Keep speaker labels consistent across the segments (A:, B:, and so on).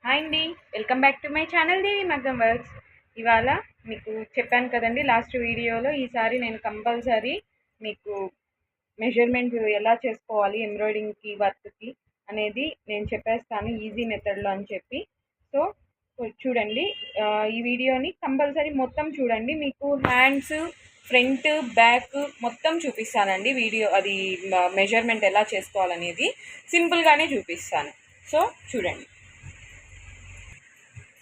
A: Hi అండి, welcome back to my channel Devi Maggam works. ఇవాళ మీకు చెప్పాను కదండి లాస్ట్ వీడియోలో, ఈసారి నేను కంపల్సరీ మీకు మెజర్మెంట్ ఎలా చేసుకోవాలి ఎంబ్రాయిడింగ్కి వర్క్కి అనేది నేను చెప్పేస్తాను ఈజీ మెథడ్లో అని చెప్పి. సో చూడండి, ఈ వీడియోని కంపల్సరీ మొత్తం చూడండి. మీకు హ్యాండ్స్, ఫ్రంట్, బ్యాక్ మొత్తం చూపిస్తానండి. వీడియో అది మెజర్మెంట్ ఎలా చేసుకోవాలనేది సింపుల్గానే చూపిస్తాను. సో చూడండి.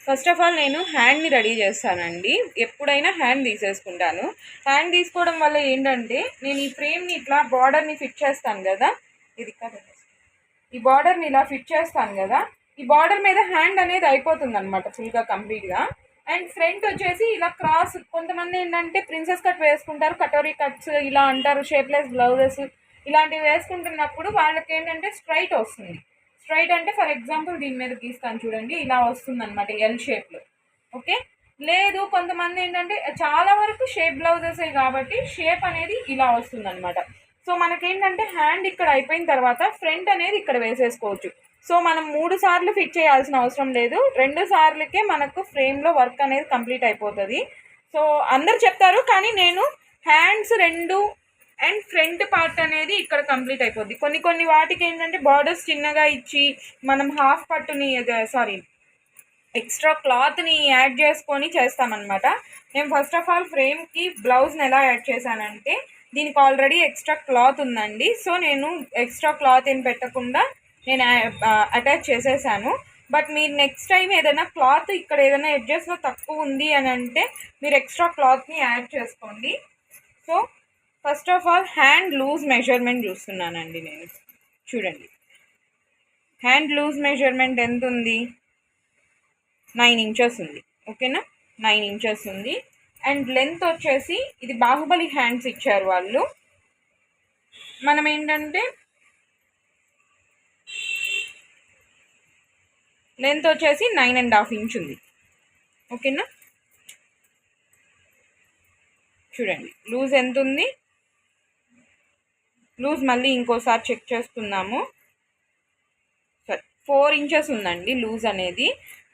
A: ఫస్ట్ ఆఫ్ ఆల్ నేను హ్యాండ్ని రెడీ చేస్తానండి. ఎప్పుడైనా హ్యాండ్ తీసేసుకుంటాను. హ్యాండ్ తీసుకోవడం వల్ల ఏంటంటే, నేను ఈ ఫ్రేమ్ని ఇట్లా బార్డర్ని ఫిట్ చేస్తాను కదా, ఇది కదా, ఈ బార్డర్ని ఇలా ఫిట్ చేస్తాను కదా, ఈ బార్డర్ మీద హ్యాండ్ అనేది అయిపోతుంది అనమాట ఫుల్గా కంప్లీట్గా. అండ్ ఫ్రంట్ వచ్చేసి ఇలా క్రాస్, కొంతమంది ఏంటంటే ప్రిన్సెస్ కట్ వేసుకుంటారు, కటోరీ కట్స్ ఇలా అంటారు, షేప్లెస్ బ్లౌజెస్ ఇలాంటివి వేసుకుంటున్నప్పుడు వాళ్ళకి ఏంటంటే స్ట్రైట్ వస్తుంది. స్ట్రైట్ అంటే ఫర్ ఎగ్జాంపుల్ దీని మీద గీస్తాను చూడండి, ఇలా వస్తుంది అనమాట ఎల్ షేప్లో. ఓకే, లేదు కొంతమంది ఏంటంటే చాలా వరకు షేప్ బ్లౌజెసే కాబట్టి షేప్ అనేది ఇలా వస్తుంది అనమాట. సో మనకేంటంటే హ్యాండ్ ఇక్కడ అయిపోయిన తర్వాత ఫ్రంట్ అనేది ఇక్కడ వేసేసుకోవచ్చు. సో మనం 3 సార్లు ఫిట్ చేయాల్సిన అవసరం లేదు, 2 సార్లకే మనకు ఫ్రేమ్లో వర్క్ అనేది కంప్లీట్ అయిపోతుంది. సో అందరు చెప్తారు, కానీ నేను హ్యాండ్స్ 2 అండ్ ఫ్రంట్ పార్ట్ అనేది ఇక్కడ కంప్లీట్ అయిపోద్ది. కొన్ని వాటికి ఏంటంటే బార్డర్స్ చిన్నగా ఇచ్చి మనం హాఫ్ పట్టుని ఎక్స్ట్రా క్లాత్ని యాడ్ చేసుకొని చేస్తామన్నమాట. నేను ఫస్ట్ ఆఫ్ ఆల్ ఫ్రేమ్కి బ్లౌజ్ని ఎలా యాడ్ చేశానంటే, దీనికి ఆల్రెడీ ఎక్స్ట్రా క్లాత్ ఉందండి. సో నేను ఎక్స్ట్రా క్లాత్ ఏం పెట్టకుండా నేను అటాచ్ చేసేసాను. బట్ మీరు నెక్స్ట్ టైం ఏదైనా క్లాత్ ఇక్కడ ఏదైనా ఎడ్జెస్లో తక్కువ ఉంది అని అంటే మీరు ఎక్స్ట్రా క్లాత్ని యాడ్ చేసుకోండి. So first of all hand loose measurement చూస్తున్నానండి నేను. చూడండి, హ్యాండ్ లూజ్ మెజర్మెంట్ ఎంత ఉంది? 9 ఇంచెస్ ఉంది. ఓకేనా, 9 ఇంచెస్ ఉంది. అండ్ లెంత్ వచ్చేసి, ఇది బాహుబలి హ్యాండ్స్ ఇచ్చారు వాళ్ళు. మనం ఏంటంటే లెంత్ వచ్చేసి 9.5 ఇంచ్ ఉంది. ఓకేనా, చూడండి లూజ్ ఎంత ఉంది. లూజ్ మళ్ళీ ఇంకోసారి చెక్ చేసుకుందాము. సరే, 4 ఇంచెస్ ఉందండి లూజ్ అనేది.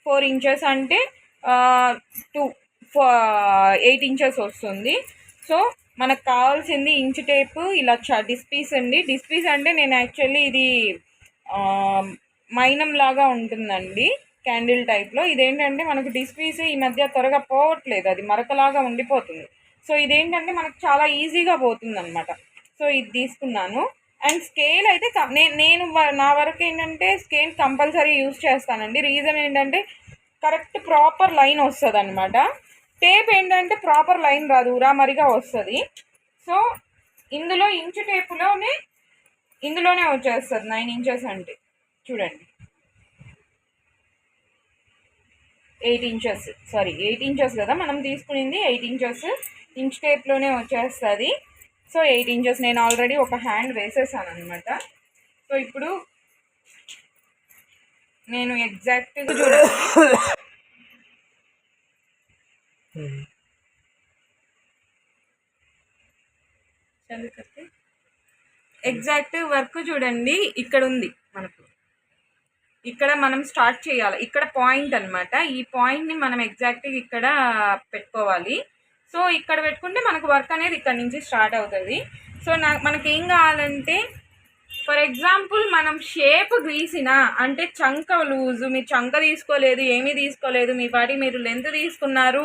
A: 4 ఇంచెస్ అంటే 8 ఇంచెస్ వస్తుంది. సో మనకు కావాల్సింది ఇంచ్ టేపు, ఇలా డిస్పీస్ అండి. డిస్పీస్ అంటే నేను యాక్చువల్లీ ఇది మైనం లాగా ఉంటుందండి, క్యాండిల్ టైప్లో. ఇదేంటంటే మనకు డిస్పీస్ ఈ మధ్య త్వరగా పోవట్లేదు, అది మరకలాగా ఉండిపోతుంది. సో ఇదేంటంటే మనకు చాలా ఈజీగా పోతుంది అనమాట. సో ఇది తీసుకున్నాను. అండ్ స్కేల్ అయితే నేను నా వరకు ఏంటంటే స్కేల్ కంపల్సరీ యూజ్ చేస్తానండి. రీజన్ ఏంటంటే కరెక్ట్ ప్రాపర్ లైన్ వస్తుంది అనమాట. టేప్ ఏంటంటే ప్రాపర్ లైన్ రాదు, ఉరామరిగా వస్తుంది. సో ఇందులో ఇంచు ఇందులోనే వచ్చేస్తుంది 9 ఇంచెస్ అంటే. చూడండి, 8 ఇంచెస్, సారీ 8 ఇంచెస్ కదా మనం తీసుకునింది, 8 ఇంచెస్ ఇంచ్ టేప్లోనే వచ్చేస్తుంది. సో 8 ఇంచెస్ నేను ఆల్రెడీ ఒక హ్యాండ్ వేసేసాను అనమాట. సో ఇప్పుడు నేను ఎగ్జాక్ట్గా చూడండి, ఎగ్జాక్ట్ వర్క్ చూడండి ఇక్కడ ఉంది మనకు. ఇక్కడ మనం స్టార్ట్ చేయాలి, ఇక్కడ పాయింట్ అనమాట. ఈ పాయింట్ని మనం ఎగ్జాక్ట్గా ఇక్కడ పెట్టుకోవాలి. సో ఇక్కడ పెట్టుకుంటే మనకు వర్క్ అనేది ఇక్కడ నుంచి స్టార్ట్ అవుతుంది. సో మనకి ఏం కావాలంటే, ఫర్ ఎగ్జాంపుల్ మనం షేప్ గీసిన అంటే చంక లూజు, మీరు చంక తీసుకోలేదు, ఏమీ తీసుకోలేదు, మీ పాటి మీరు లెంత్ తీసుకున్నారు,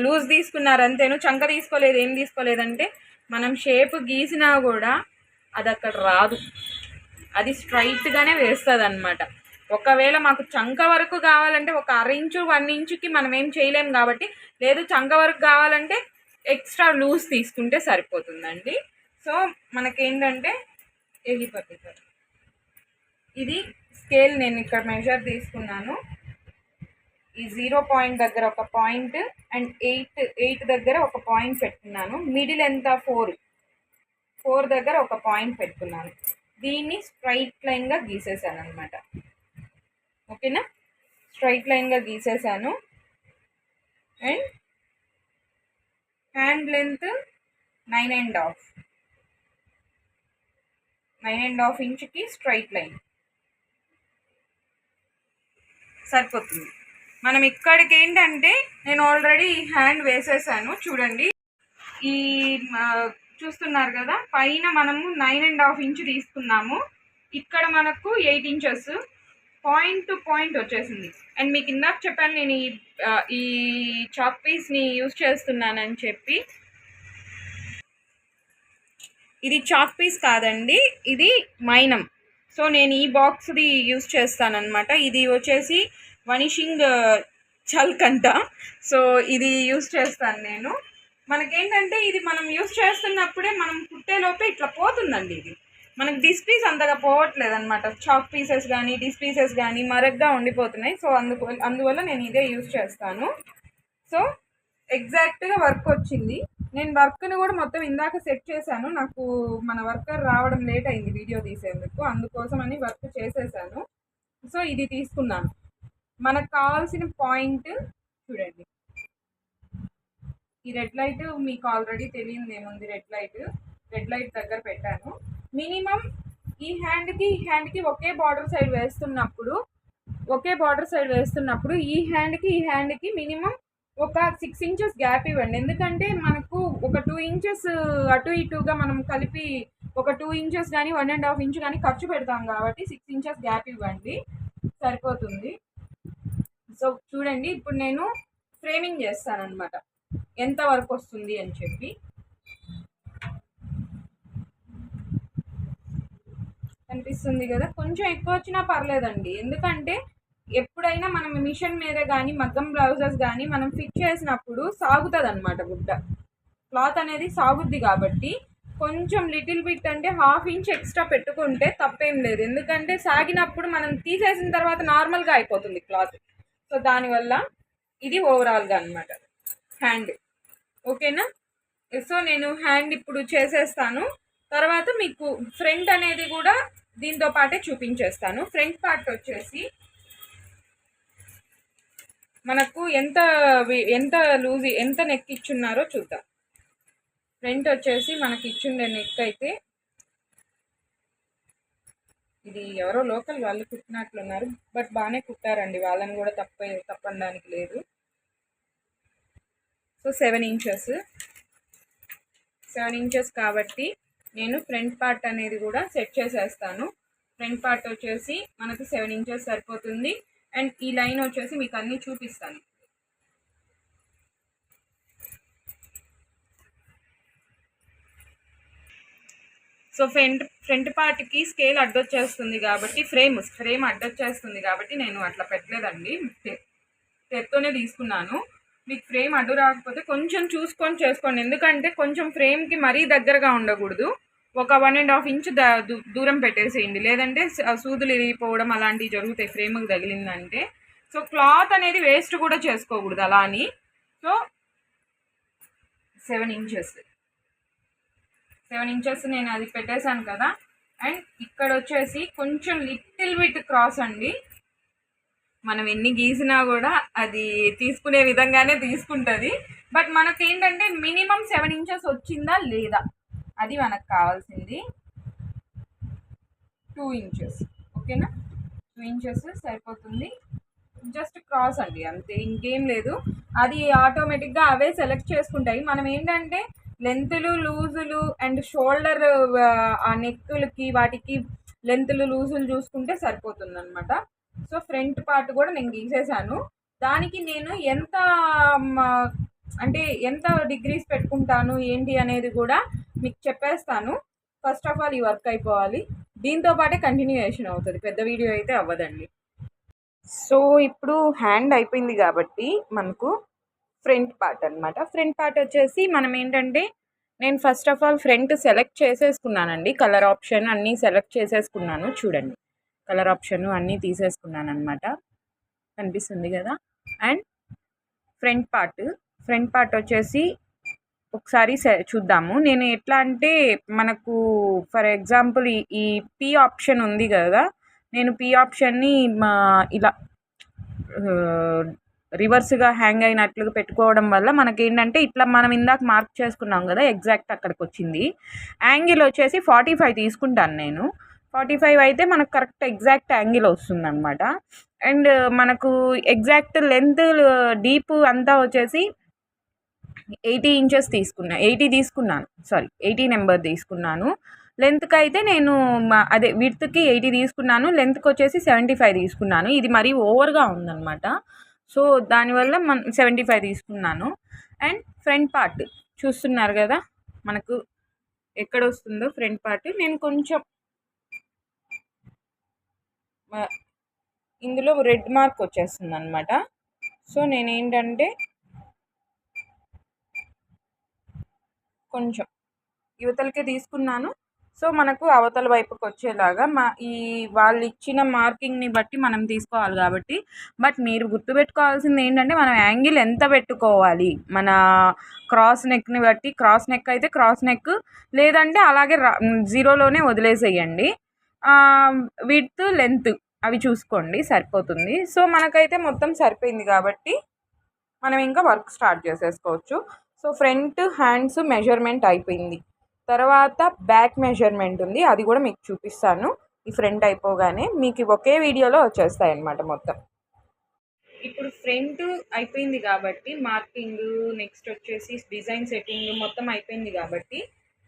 A: లూజ్ తీసుకున్నారు అంతేను, చంక తీసుకోలేదు, ఏం తీసుకోలేదంటే మనం షేప్ గీసినా కూడా అది అక్కడ రాదు, అది స్ట్రైట్గానే వేస్తుంది అనమాట. ఒకవేళ మాకు చంక వరకు కావాలంటే ఒక 1/2 ఇంచు 1 ఇంచుకి మనం ఏం చేయలేము కాబట్టి, లేదు చంక వరకు కావాలంటే ఎక్స్ట్రా లూజ్ తీసుకుంటే సరిపోతుందండి. సో మనకేంటంటే ఇది స్కేల్ నేను ఇక్కడ మెజర్ తీసుకున్నాను. ఈ 0 పాయింట్ దగ్గర ఒక పాయింట్ అండ్ 8 దగ్గర ఒక పాయింట్ పెట్టుకున్నాను. మిడిల్ ఎంత 4 దగ్గర ఒక పాయింట్ పెట్టుకున్నాను. దీన్ని స్ట్రైట్ లైన్గా గీసేసాను అనమాట. ఓకేనా, స్ట్రైట్ లైన్గా గీసేసాను. అండ్ హ్యాండ్ లెంత్ 9.5 ఇంచుకి స్ట్రైట్ లైన్. సరిపోతుంది. మనం ఇక్కడికి ఏంటంటే నేను ఆల్రెడీ హ్యాండ్ వేసేసాను చూడండి. ఈ చూస్తున్నారు కదా, పైన మనము 9.5 ఇంచ్ తీసుకున్నాము, ఇక్కడ మనకు 8 ఇంచెస్ పాయింట్ టు పాయింట్ వచ్చేసింది. అండ్ మీకు ఇందాక చెప్పాను నేను ఈ చాక్ పీస్ని యూజ్ చేస్తున్నానని చెప్పి. ఇది చాక్ పీస్ కాదండి, ఇది మైనం. సో నేను ఈ బాక్స్ది యూజ్ చేస్తానన్నమాట. ఇది వచ్చేసి వనిషింగ్ చల్కంట. సో ఇది యూజ్ చేస్తాను నేను. మనకేంటంటే ఇది మనం యూజ్ చేస్తున్నప్పుడే మనం కుట్టేలోపే ఇట్లా పోతుందండి. ఇది మనకు డిస్ పీస్ అంతగా పోవట్లేదు అనమాట. చాక్ పీసెస్ కానీ డిస్ పీసెస్ కానీ మరగ్గా ఉండిపోతున్నాయి. సో అందువల్ల నేను ఇదే యూజ్ చేస్తాను. సో ఎగ్జాక్ట్గా వర్క్ వచ్చింది. నేను వర్క్ని కూడా మొత్తం ఇందాక సెట్ చేశాను. నాకు మన వర్కర్ రావడం లేట్ అయింది వీడియో తీసేందుకు, అందుకోసం అని వర్క్ చేసేసాను. సో ఇది తీసుకున్నాను. మనకు కావాల్సిన పాయింట్ చూడండి, ఈ రెడ్ లైట్ మీకు ఆల్రెడీ తెలియదు ఏముంది. రెడ్ లైట్ దగ్గర పెట్టాను. మినిమం ఈ హ్యాండ్కి ఒకే బార్డర్ సైడ్ వేస్తున్నప్పుడు ఈ హ్యాండ్కి మినిమం ఒక 6 ఇంచెస్ గ్యాప్ ఇవ్వండి. ఎందుకంటే మనకు ఒక 2 ఇంచెస్ అటు ఇటుగా మనం కలిపి ఒక 2 ఇంచెస్ కానీ 1.5 ఇంచ్ కానీ ఖర్చు పెడతాం కాబట్టి 6 ఇంచెస్ గ్యాప్ ఇవ్వండి, సరిపోతుంది. సో చూడండి, ఇప్పుడు నేను ఫ్రేమింగ్ చేస్తాను అనమాట, ఎంత వరకు వస్తుంది అని చెప్పి. కనిపిస్తుంది కదా, కొంచెం ఎక్కువ వచ్చినా పర్లేదండి. ఎందుకంటే ఎప్పుడైనా మనం మిషన్ మీద కానీ మగ్గం బ్లౌజెస్ కానీ మనం ఫిట్ చేసినప్పుడు సాగుతుంది అనమాట, గుడ్డ క్లాత్ అనేది సాగుద్ది. కాబట్టి కొంచెం లిటిల్ బిట్ అంటే 1/2 ఇంచ్ ఎక్స్ట్రా పెట్టుకుంటే తప్పేం లేదు. ఎందుకంటే సాగినప్పుడు మనం తీసేసిన తర్వాత నార్మల్గా అయిపోతుంది క్లాత్. సో దానివల్ల ఇది ఓవరాల్గా అనమాట హ్యాండ్. ఓకేనా? సో నేను హ్యాండ్ ఇప్పుడు చేసేస్తాను. తర్వాత మీకు ఫ్రంట్ అనేది కూడా దీంతో పాటే చూపించేస్తాను. ఫ్రంట్ పార్ట్ వచ్చేసి మనకు ఎంత లూజ్ ఎంత నెక్ ఇచ్చున్నారో చూద్దాం. ఫ్రంట్ వచ్చేసి మనకి ఇచ్చుండే నెక్ అయితే ఇది ఎవరో లోకల్ వాళ్ళు కుట్టినట్లున్నారు, బట్ బాగానే కుట్టారండి, వాళ్ళని కూడా తప్పనడానికి లేదు. సో 7 ఇంచెస్ కాబట్టి నేను ఫ్రంట్ పార్ట్ అనేది కూడా సెట్ చేసేస్తాను. ఫ్రంట్ పార్ట్ వచ్చేసి మనకు 7 ఇంచెస్ సరిపోతుంది. అండ్ ఈ లైన్ వచ్చేసి మీకు అన్నీ చూపిస్తాను. సో ఫ్రంట్ పార్ట్కి స్కేల్ అడ్డొచ్చేస్తుంది కాబట్టి ఫ్రేమ్ అడ్డొచ్చేస్తుంది కాబట్టి నేను అట్లా పెట్టలేదండి, టెప్తోనే తీసుకున్నాను. మీకు ఫ్రేమ్ అడ్డు రాకపోతే కొంచెం చూసుకొని చేసుకోండి. ఎందుకంటే కొంచెం ఫ్రేమ్కి మరీ దగ్గరగా ఉండకూడదు, ఒక 1.5 ఇంచ్ దూరం పెట్టేసేయండి. లేదంటే సూదులు ఇరిగిపోవడం అలాంటివి జరుగుతాయి ఫ్రేమ్కి తగిలిందంటే. సో క్లాత్ అనేది వేస్ట్ కూడా చేసుకోకూడదు అలా అని. సో 7 ఇంచెస్ నేను అది పెట్టేశాను కదా. అండ్ ఇక్కడ వచ్చేసి కొంచెం లిటిల్ బిట్ క్రాస్ అండి. మనం ఎన్ని గీసినా కూడా అది తీసుకునే విధంగానే తీసుకుంటుంది. బట్ మనకు ఏంటంటే మినిమం 7 ఇంచెస్ వచ్చిందా లేదా అది మనకు కావాల్సింది. 2 ఇంచెస్ ఓకేనా, 2 ఇంచెస్ సరిపోతుంది. జస్ట్ క్రాస్ అండి, అంతే, ఇంకేం లేదు. అది ఆటోమేటిక్గా అవే సెలెక్ట్ చేసుకుంటాయి. మనం ఏంటంటే లెంతులు లూజులు అండ్ షోల్డర్ ఆ నెక్కులకి వాటికి లెంతులు లూజులు చూసుకుంటే సరిపోతుంది అనమాట. సో ఫ్రంట్ పార్ట్ కూడా నేను గీసేసాను. దానికి నేను ఎంత డిగ్రీస్ పెట్టుకుంటాను ఏంటి అనేది కూడా మీకు చెప్పేస్తాను. ఫస్ట్ ఆఫ్ ఆల్ ఈ వర్క్ అయిపోవాలి, దీంతో పాటే కంటిన్యూయేషన్ అవుతుంది, పెద్ద వీడియో అయితే అవ్వదండి. సో ఇప్పుడు హ్యాండ్ అయిపోయింది కాబట్టి మనకు ఫ్రంట్ పార్ట్ అనమాట. ఫ్రంట్ పార్ట్ వచ్చేసి మనం ఏంటంటే నేను first of all front select చేసేసుకున్నానండి. కలర్ ఆప్షన్ అన్నీ సెలెక్ట్ చేసేసుకున్నాను. చూడండి, కలర్ ఆప్షన్ అన్నీ తీసేసుకున్నాను అనమాట, కనిపిస్తుంది కదా. అండ్ ఫ్రంట్ పార్ట్ వచ్చేసి ఒకసారి చూద్దాము. నేను ఎట్లా అంటే మనకు ఫర్ ఎగ్జాంపుల్ ఈ పీ ఆప్షన్ ఉంది కదా, నేను పీ ఆప్షన్ని ఇలా రివర్స్గా హ్యాంగ్ అయినట్లుగా పెట్టుకోవడం వల్ల మనకేంటంటే ఇట్లా మనం ఇందాక మార్క్ చేసుకున్నాం కదా, ఎగ్జాక్ట్ అక్కడికి వచ్చింది. యాంగిల్ వచ్చేసి 45 తీసుకుంటాను నేను. 45 అయితే మనకు కరెక్ట్ ఎగ్జాక్ట్ యాంగిల్ వస్తుందన్నమాట. అండ్ మనకు ఎగ్జాక్ట్ లెంత్ డీప్ అంతా వచ్చేసి 80 ఇంచెస్ తీసుకున్నా, 80 నెంబర్ తీసుకున్నాను. లెంత్కి అయితే నేను అదే విడ్త్కి 80 తీసుకున్నాను, లెంత్కి వచ్చేసి 75 తీసుకున్నాను. ఇది మరీ ఓవర్గా ఉందన్నమాట. సో దానివల్ల 75 తీసుకున్నాను. అండ్ ఫ్రంట్ పార్ట్ చూస్తున్నారు కదా మనకు ఎక్కడ వస్తుందో ఫ్రంట్ పార్ట్. నేను కొంచెం ఇందులో రెడ్ మార్క్ వచ్చేస్తుంది అనమాట. సో నేనేంటంటే కొంచెం యువతలకే తీసుకున్నాను. సో మనకు అవతల వైపుకి వచ్చేలాగా ఈ వాళ్ళు ఇచ్చిన మార్కింగ్ని బట్టి మనం తీసుకోవాలి కాబట్టి. బట్ మీరు గుర్తుపెట్టుకోవాల్సింది ఏంటంటే మనం యాంగిల్ ఎంత పెట్టుకోవాలి, మన క్రాస్ నెక్ని బట్టి. క్రాస్ నెక్ అయితే క్రాస్ నెక్, లేదంటే అలాగే జీరోలోనే వదిలేసేయండి. విడ్త్ లెంత్ అవి చూసుకోండి, సరిపోతుంది. సో మనకైతే మొత్తం సరిపోయింది కాబట్టి మనం ఇంకా వర్క్ స్టార్ట్ చేసేసుకోవచ్చు. సో ఫ్రంట్ హ్యాండ్స్ మెజర్మెంట్ అయిపోయింది. తర్వాత బ్యాక్ మెజర్మెంట్ ఉంది, అది కూడా మీకు చూపిస్తాను. ఈ ఫ్రంట్ అయిపోగానే మీకు ఒకే వీడియోలో వచ్చేస్తాయి అన్నమాట మొత్తం. ఇప్పుడు ఫ్రంట్ అయిపోయింది కాబట్టి మార్కింగ్, నెక్స్ట్ వచ్చేసి డిజైన్ సెట్టింగ్ మొత్తం అయిపోయింది కాబట్టి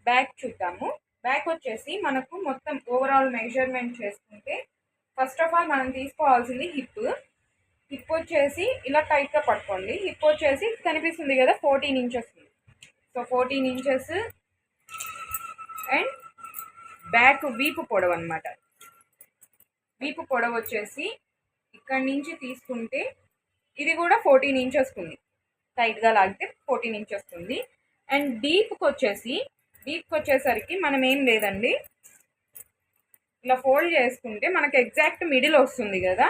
A: బ్యాక్ చూద్దాము. బ్యాక్ వచ్చేసి మనకు మొత్తం ఓవరాల్ మెజర్మెంట్ చేసుకుంటే ఫస్ట్ ఆఫ్ ఆల్ మనం తీసుకోవాల్సింది హిప్ వచ్చేసి ఇలా టైట్గా పట్టుకోండి. హిప్ వచ్చేసి కనిపిస్తుంది కదా 14 inches. So 14 inches. And back వీపు పొడవు అనమాట. వీపు పొడవు వచ్చేసి ఇక్కడి నుంచి తీసుకుంటే ఇది కూడా 14 ఇంచెస్ ఉంది. టైట్గా లాగితే 14 ఇంచెస్ ఉంది. అండ్ డీప్కి వచ్చేసరికి మనం ఏం లేదండి, ఇలా ఫోల్డ్ చేసుకుంటే మనకు ఎగ్జాక్ట్ మిడిల్ వస్తుంది కదా,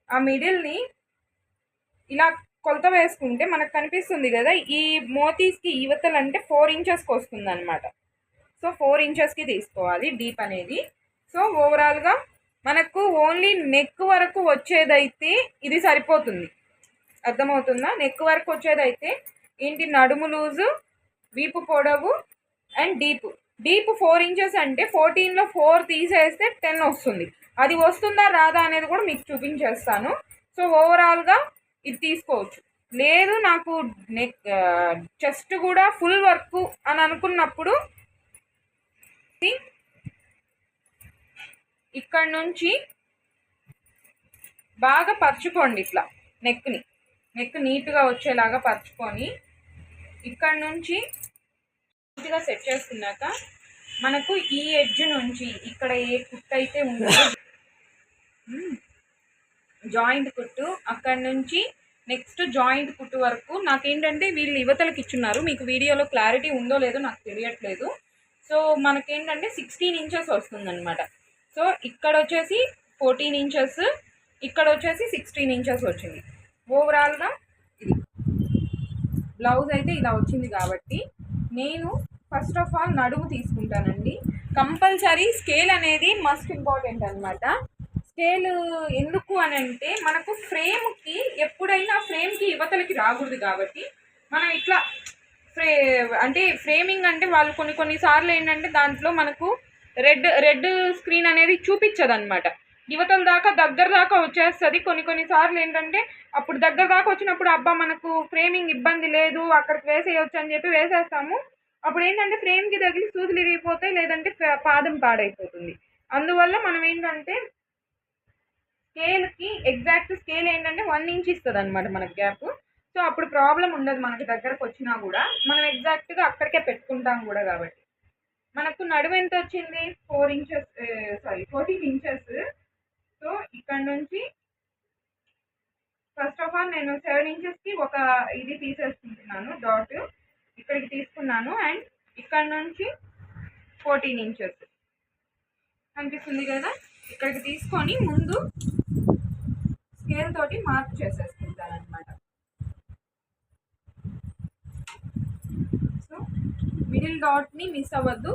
A: ఆ మిడిల్ని ఇలా కొలత వేసుకుంటే మనకు కనిపిస్తుంది కదా, ఈ మోతీస్కి యువతలు అంటే 4 ఇంచెస్కి వస్తుంది అనమాట. సో 4 ఇంచెస్కి తీసుకోవాలి డీప్ అనేది. సో ఓవరాల్గా మనకు ఓన్లీ నెక్ వరకు వచ్చేదైతే ఇది సరిపోతుంది. అర్థమవుతుందా? నెక్ వరకు వచ్చేదైతే ఏంటి, నడుము లూజు, వీపు పొడవు అండ్ డీప్ 4 ఇంచెస్ అంటే 14లో 4 తీసేస్తే 10 వస్తుంది. అది వస్తుందా రాదా అనేది కూడా మీకు చూపించేస్తాను. సో ఓవరాల్గా ఇది తీసుకోవచ్చు. లేదు నాకు నెక్ చెస్ట్ కూడా ఫుల్ వర్క్ అని అనుకున్నప్పుడు ఇక్కడ నుంచి బాగా పరుచుకోండి. ఇట్లా నెక్ నీట్గా వచ్చేలాగా పరుచుకొని ఇక్కడ నుంచి నీట్గా సెట్ చేసుకున్నాక మనకు ఈ ఎడ్జ్ నుంచి ఇక్కడ ఏ కుట్టు అయితే ఉందో జాయింట్ కుట్టు, అక్కడ నుంచి నెక్స్ట్ జాయింట్ కుట్టు వరకు నాకేంటంటే వీళ్ళు యువతలకి ఇచ్చున్నారు. మీకు వీడియోలో క్లారిటీ ఉందో లేదో నాకు తెలియట్లేదు. సో మనకేంటంటే 16 ఇంచెస్ వస్తుందన్నమాట. సో ఇక్కడ వచ్చేసి 14 ఇంచెస్, ఇక్కడ వచ్చేసి 16 ఇంచెస్ వచ్చింది. ఓవరాల్గా ఇది బ్లౌజ్ అయితే ఇలా వచ్చింది కాబట్టి నేను ఫస్ట్ ఆఫ్ ఆల్ నడుము తీసుకుంటానండి. కంపల్సరీ స్కేల్ అనేది మస్ట్ ఇంపార్టెంట్ అనమాట. స్కేల్ ఎందుకు అని అంటే మనకు ఫ్రేమ్కి ఎప్పుడైనా ఫ్రేమ్కి యువతలకి రాకూడదు కాబట్టి మనం ఇట్లా అంటే ఫ్రేమింగ్ అంటే వాళ్ళు కొన్నిసార్లు ఏంటంటే దాంట్లో మనకు రెడ్ స్క్రీన్ అనేది చూపించదు అనమాట. యువతల దాకా దగ్గర దాకా వచ్చేస్తుంది. కొన్నిసార్లు ఏంటంటే అప్పుడు దగ్గర దాకా వచ్చినప్పుడు అబ్బా మనకు ఫ్రేమింగ్ ఇబ్బంది లేదు అక్కడికి వేసేయచ్చు అని చెప్పి వేసేస్తాము. అప్పుడు ఏంటంటే ఫ్రేమ్కి తగిలి సూదులు ఇరిగిపోతాయి, లేదంటే పాదం పాడైపోతుంది. అందువల్ల మనం ఏంటంటే స్కేల్కి ఎగ్జాక్ట్ స్కేల్ ఏంటంటే 1 ఇంచ్ ఇస్తుంది అనమాట మనకు గ్యాప్. సో అప్పుడు ప్రాబ్లం ఉండదు, మనకి దగ్గరకు వచ్చినా కూడా మనం ఎగ్జాక్ట్గా అక్కడికే పెట్టుకుంటాం కూడా. కాబట్టి మనకు నడుము ఎంత వచ్చింది, 14 ఇంచెస్. సో ఇక్కడ నుంచి ఫస్ట్ ఆఫ్ ఆల్ నేను 7 ఇంచెస్కి ఒక ఇది తీసేసుకుంటున్నాను, డాట్ ఇక్కడికి తీసుకున్నాను. అండ్ ఇక్కడ నుంచి 14 ఇంచెస్ కనిపిస్తుంది కదా, ఇక్కడికి తీసుకొని ముందు స్కేల్ తోటి మార్క్ చేసేసుకుంటాను అనమాట. సో మిడిల్ డాట్ని మిస్ అవ్వద్దు.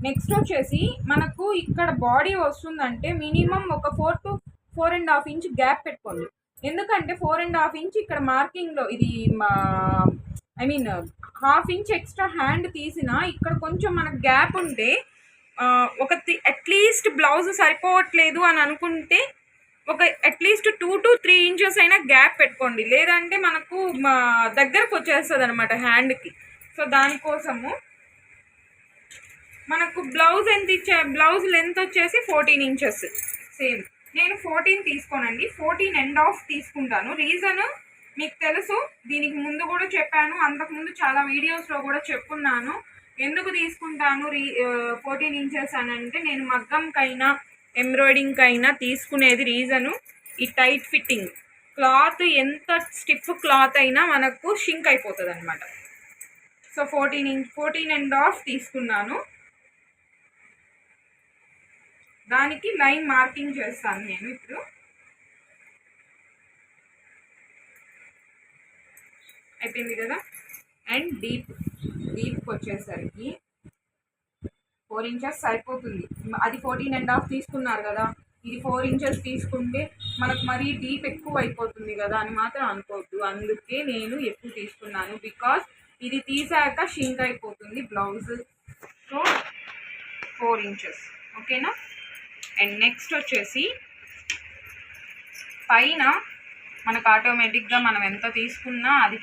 A: నెక్స్ట్ వచ్చేసి మనకు ఇక్కడ బాడీ వస్తుందంటే మినిమం ఒక 4 to 4.5 ఇంచ్ గ్యాప్ పెట్టుకోండి. ఎందుకంటే 4.5 ఇంచ్ ఇక్కడ మార్కింగ్లో ఇది ½ ఇంచ్ ఎక్స్ట్రా హ్యాండ్ తీసిన ఇక్కడ కొంచెం మనకు గ్యాప్ ఉంటే అట్లీస్ట్ బ్లౌజ్ సరిపోవట్లేదు అని అనుకుంటే ఒక అట్లీస్ట్ 2 to 3 ఇంచెస్ అయినా గ్యాప్ పెట్టుకోండి, లేదంటే మనకు దగ్గరకు వచ్చేస్తుంది అనమాట హ్యాండ్కి. సో దానికోసము మనకు బ్లౌజ్ ఎంత బ్లౌజ్ లెంత్ వచ్చేసి 14 ఇంచెస్. సేమ్ నేను 14 తీసుకోనండి, 14.5 తీసుకుంటాను. రీజన్ మీకు తెలుసు, దీనికి ముందు కూడా చెప్పాను, అంతకుముందు చాలా వీడియోస్లో కూడా చెప్పున్నాను ఎందుకు తీసుకుంటాను 14 ఇంచెస్ అని అంటే, నేను మగ్గంకైనా ఎంబ్రాయిడింగ్కైనా తీసుకునేది రీజను ఈ టైట్ ఫిట్టింగ్. క్లాత్ ఎంత స్టిఫ్ క్లాత్ అయినా మనకు షింక్ అయిపోతుంది అనమాట. సో 14.5 తీసుకున్నాను. దానికి లైన్ మార్కింగ్ చేస్తాను నేను ఇప్పుడు. అయిపోయింది కదా. అండ్ డీప్కి వచ్చేసరికి 4 ఇంచెస్ సరిపోతుంది. అది 14.5 తీసుకున్నారు కదా, ఇది 4 ఇంచెస్ తీసుకుంటే మనకు మరీ డీప్ ఎక్కువ అయిపోతుంది కదా అని మాత్రం అనుకోవద్దు. అందుకే నేను ఎక్కువ తీసుకున్నాను, బికాస్ ఇది తీసాక షింక్ అయిపోతుంది బ్లౌజ్. సో 4 ఇంచెస్ ఓకేనా. అండ్ నెక్స్ట్ వచ్చేసి పైన మనకు ఆటోమేటిక్గా మనం ఎంత తీసుకున్నా అది